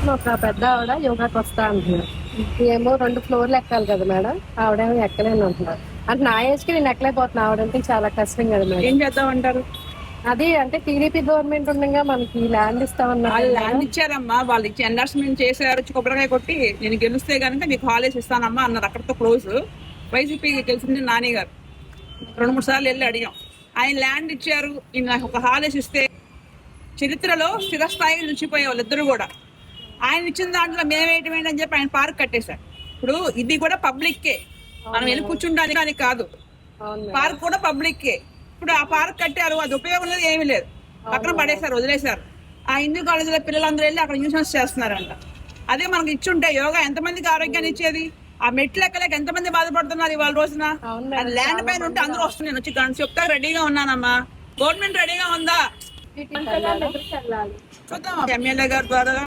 పక్కన ఒక పెద్ద ఆవిడ యోగాకి వస్తా అంటున్నారు. ఏమో 2 ఫ్లోర్లు ఎక్కాలి కదా మేడం, ఆవిడేమో ఎక్కలేను అంటున్నారు. అంటే నా ఏజ్ కి నేను ఎక్కలేకపోతున్నా, ఆవిడంటే చాలా కష్టం కదా ఏం మేడం. చేద్దామంటారు? అది అంటే టీడీపీ గవర్నమెంట్ ఉండగా మనకి ల్యాండ్ ఇస్తామన్నారు వాళ్ళు కదా ల్యాండ్ మేడం. ఇచ్చారమ్మా, వాళ్ళు ఇచ్చి ఎండార్స్మెంట్ చేశారు, కొబ్బరికాయ కొట్టి నేను గెలిస్తే గనుక మీకు హాలేజ్ ఇస్తానమ్మా అన్నారు. అక్కడితో క్లోజ్. వైసీపీకి గెలిచింది నాని గారు. 2-3 సార్లు వెళ్ళి అడిగాం. ఆయన ల్యాండ్ ఇచ్చారు, ఈయన ఒక హాలేజ్ ఇస్తే చరిత్రలో స్థిరస్థాయిగా నిలిచిపోయే వాళ్ళిద్దరు కూడా. ఆయన ఇచ్చిన దాంట్లో మేమేయటం ఏంటని చెప్పి ఆయన పార్క్ కట్టేశారు. ఇప్పుడు ఇది కూడా పబ్లిక్కే, మనం వెళ్ళి కూర్చుంటానికి కాదు. అవును మేడం. పార్క్ కూడా పబ్లిక్కే. ఇప్పుడు ఆ పార్క్ కట్టారు, అది ఉపయోగం లేదు, ఏమీ లేదు, పక్కన పడేశారు, వదిలేశారు. ఆ హిందూ కాలేజీలో పిల్లలందరూ వెళ్ళి అక్కడ న్యూసెన్స్ చేస్తున్నారంట. అదే మనకి ఇచ్చుంటే యోగా ఎంతమందికి ఆరోగ్యాన్ని ఇచ్చేది? ఆ మెట్లు ఎక్కలేక ఎంతమంది బాధపడుతున్నారు ఇవాళ రోజున. అవును మేడం, అది ల్యాండ్ పైన ఉంటే అందరూ వస్తుంది. నేను వచ్చి గంట చెప్తా రెడీగా ఉన్నానమ్మా. గవర్నమెంట్ రెడీగా ఉందా? వెళ్ళాలి. చూద్దాం ఎమ్మెల్యే గారి ద్వారా